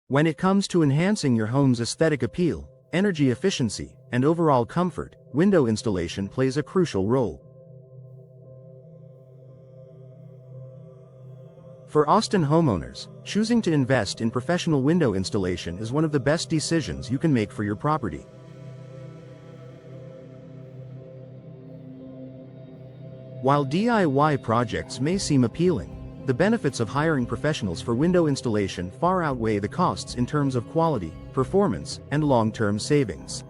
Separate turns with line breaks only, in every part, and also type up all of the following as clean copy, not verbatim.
When it comes to enhancing your home's aesthetic appeal, energy efficiency, and overall comfort, window installation plays a crucial role. For Austin homeowners, choosing to invest in professional window installation is one of the best decisions you can make for your property. While DIY projects may seem appealing, the benefits of hiring professionals for window installation far outweigh the costs in terms of quality, performance, and long-term savings.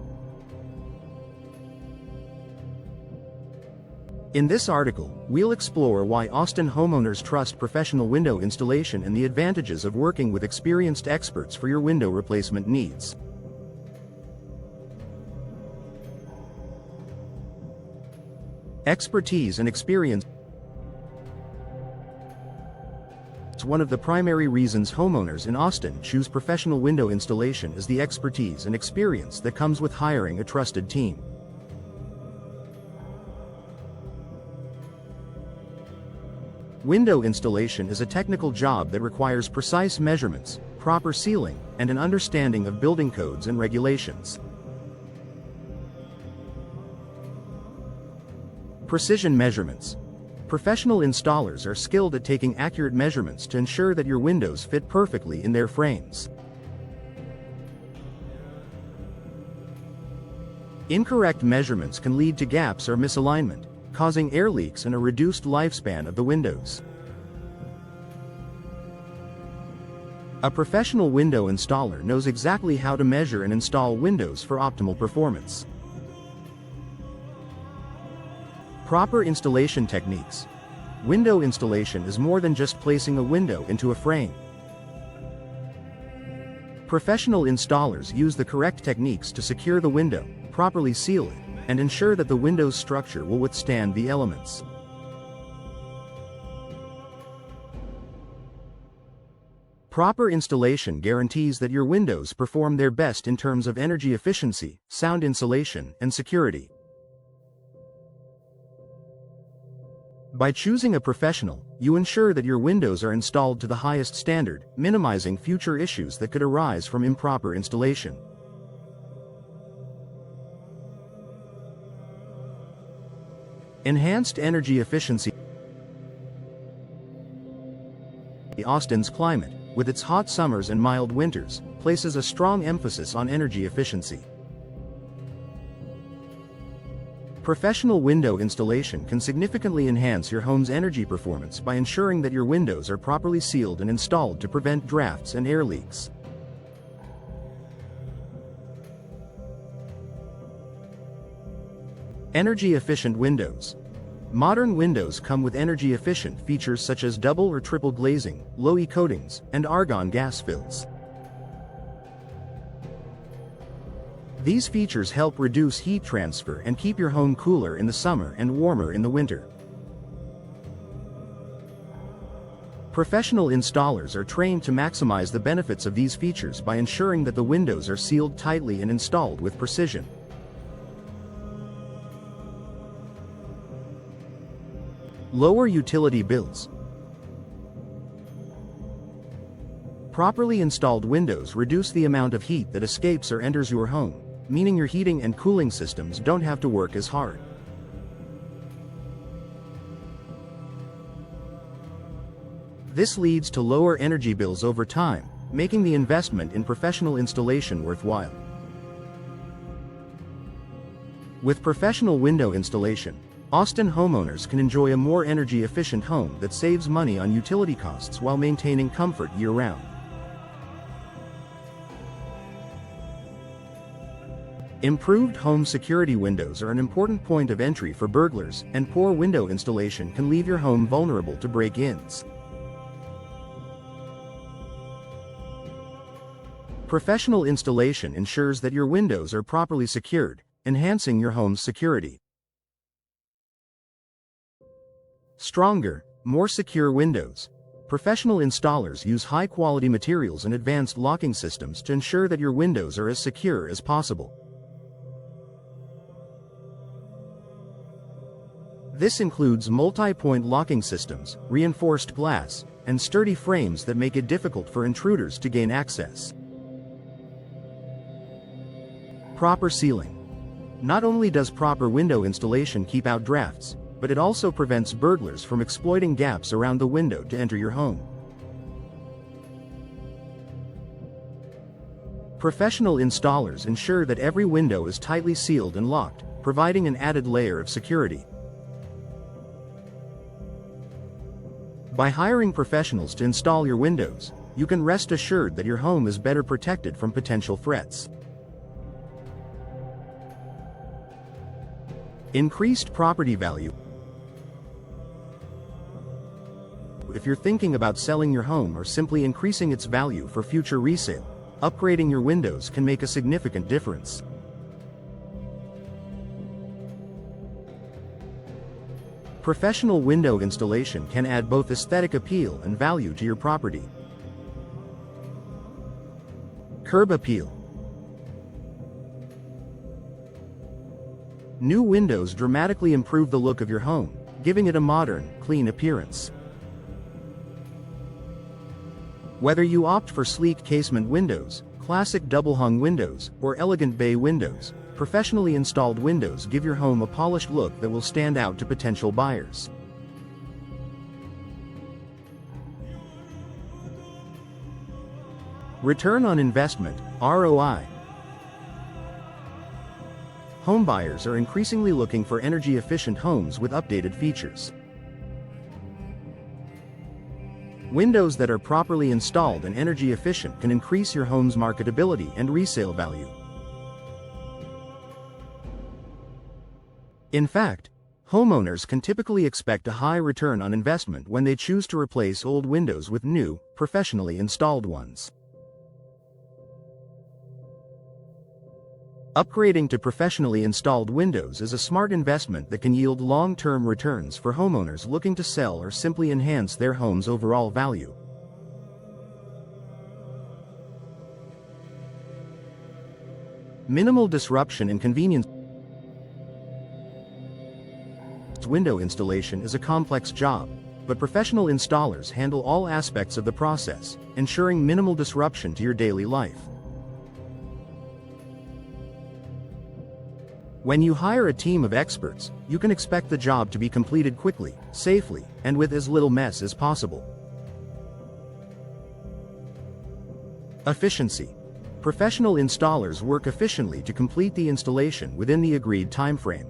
In this article, we'll explore why Austin homeowners trust professional window installation and the advantages of working with experienced experts for your window replacement needs. Expertise and experience. One of the primary reasons homeowners in Austin choose professional window installation is the expertise and experience that comes with hiring a trusted team. Window installation is a technical job that requires precise measurements, proper sealing, and an understanding of building codes and regulations. Precision measurements. Professional installers are skilled at taking accurate measurements to ensure that your windows fit perfectly in their frames. Incorrect measurements can lead to gaps or misalignment, causing air leaks and a reduced lifespan of the windows. A professional window installer knows exactly how to measure and install windows for optimal performance. Proper installation techniques. Window installation is more than just placing a window into a frame. Professional installers use the correct techniques to secure the window, properly seal it, and ensure that the window's structure will withstand the elements. Proper installation guarantees that your windows perform their best in terms of energy efficiency, sound insulation, and security. By choosing a professional, you ensure that your windows are installed to the highest standard, minimizing future issues that could arise from improper installation. Enhanced energy efficiency. Austin's climate, with its hot summers and mild winters, places a strong emphasis on energy efficiency. Professional window installation can significantly enhance your home's energy performance by ensuring that your windows are properly sealed and installed to prevent drafts and air leaks. Energy-efficient windows. Modern windows come with energy-efficient features such as double or triple glazing, low-E coatings, and argon gas fills. These features help reduce heat transfer and keep your home cooler in the summer and warmer in the winter. Professional installers are trained to maximize the benefits of these features by ensuring that the windows are sealed tightly and installed with precision. Lower utility bills. Properly installed windows reduce the amount of heat that escapes or enters your home, meaning your heating and cooling systems don't have to work as hard. This leads to lower energy bills over time, making the investment in professional installation worthwhile. With professional window installation, Austin homeowners can enjoy a more energy-efficient home that saves money on utility costs while maintaining comfort year-round. Improved home security. Windows are an important point of entry for burglars, and poor window installation can leave your home vulnerable to break-ins. Professional installation ensures that your windows are properly secured, enhancing your home's security. Stronger, more secure windows. Professional installers use high-quality materials and advanced locking systems to ensure that your windows are as secure as possible. This includes multi-point locking systems, reinforced glass, and sturdy frames that make it difficult for intruders to gain access. Proper sealing. Not only does proper window installation keep out drafts, but it also prevents burglars from exploiting gaps around the window to enter your home. Professional installers ensure that every window is tightly sealed and locked, providing an added layer of security. By hiring professionals to install your windows, you can rest assured that your home is better protected from potential threats. Increased property value. If you're thinking about selling your home or simply increasing its value for future resale, upgrading your windows can make a significant difference. Professional window installation can add both aesthetic appeal and value to your property. Curb appeal. New windows dramatically improve the look of your home, giving it a modern, clean appearance. Whether you opt for sleek casement windows, classic double-hung windows, or elegant bay windows, professionally installed windows give your home a polished look that will stand out to potential buyers. Return on investment, ROI. Homebuyers are increasingly looking for energy-efficient homes with updated features. Windows that are properly installed and energy efficient can increase your home's marketability and resale value. In fact, homeowners can typically expect a high return on investment when they choose to replace old windows with new, professionally installed ones. Upgrading to professionally installed windows is a smart investment that can yield long-term returns for homeowners looking to sell or simply enhance their home's overall value. Minimal disruption and convenience. Window installation is a complex job, but professional installers handle all aspects of the process, ensuring minimal disruption to your daily life. When you hire a team of experts, you can expect the job to be completed quickly, safely, and with as little mess as possible. Efficiency. Professional installers work efficiently to complete the installation within the agreed time frame.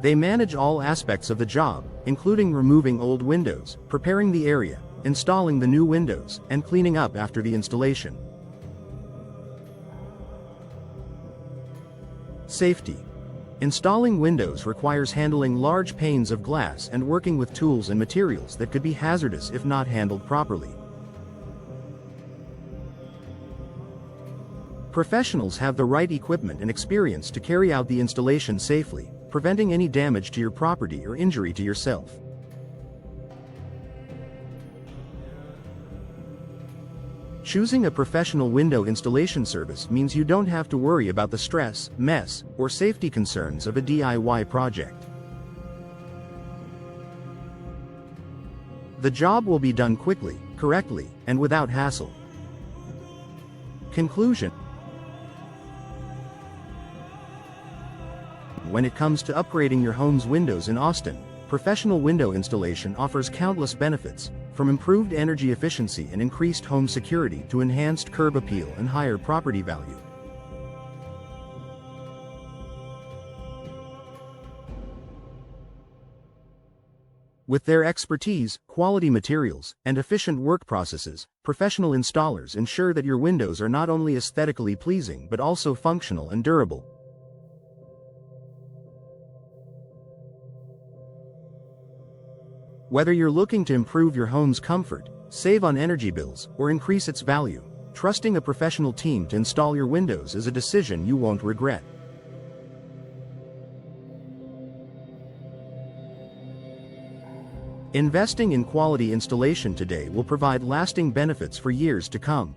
They manage all aspects of the job, including removing old windows, preparing the area, installing the new windows, and cleaning up after the installation. Safety. Installing windows requires handling large panes of glass and working with tools and materials that could be hazardous if not handled properly. Professionals have the right equipment and experience to carry out the installation safely, preventing any damage to your property or injury to yourself. Choosing a professional window installation service means you don't have to worry about the stress, mess, or safety concerns of a DIY project. The job will be done quickly, correctly, and without hassle. Conclusion. When it comes to upgrading your home's windows in Austin, professional window installation offers countless benefits, from improved energy efficiency and increased home security to enhanced curb appeal and higher property value. With their expertise, quality materials, and efficient work processes, professional installers ensure that your windows are not only aesthetically pleasing but also functional and durable. Whether you're looking to improve your home's comfort, save on energy bills, or increase its value, trusting a professional team to install your windows is a decision you won't regret. Investing in quality installation today will provide lasting benefits for years to come.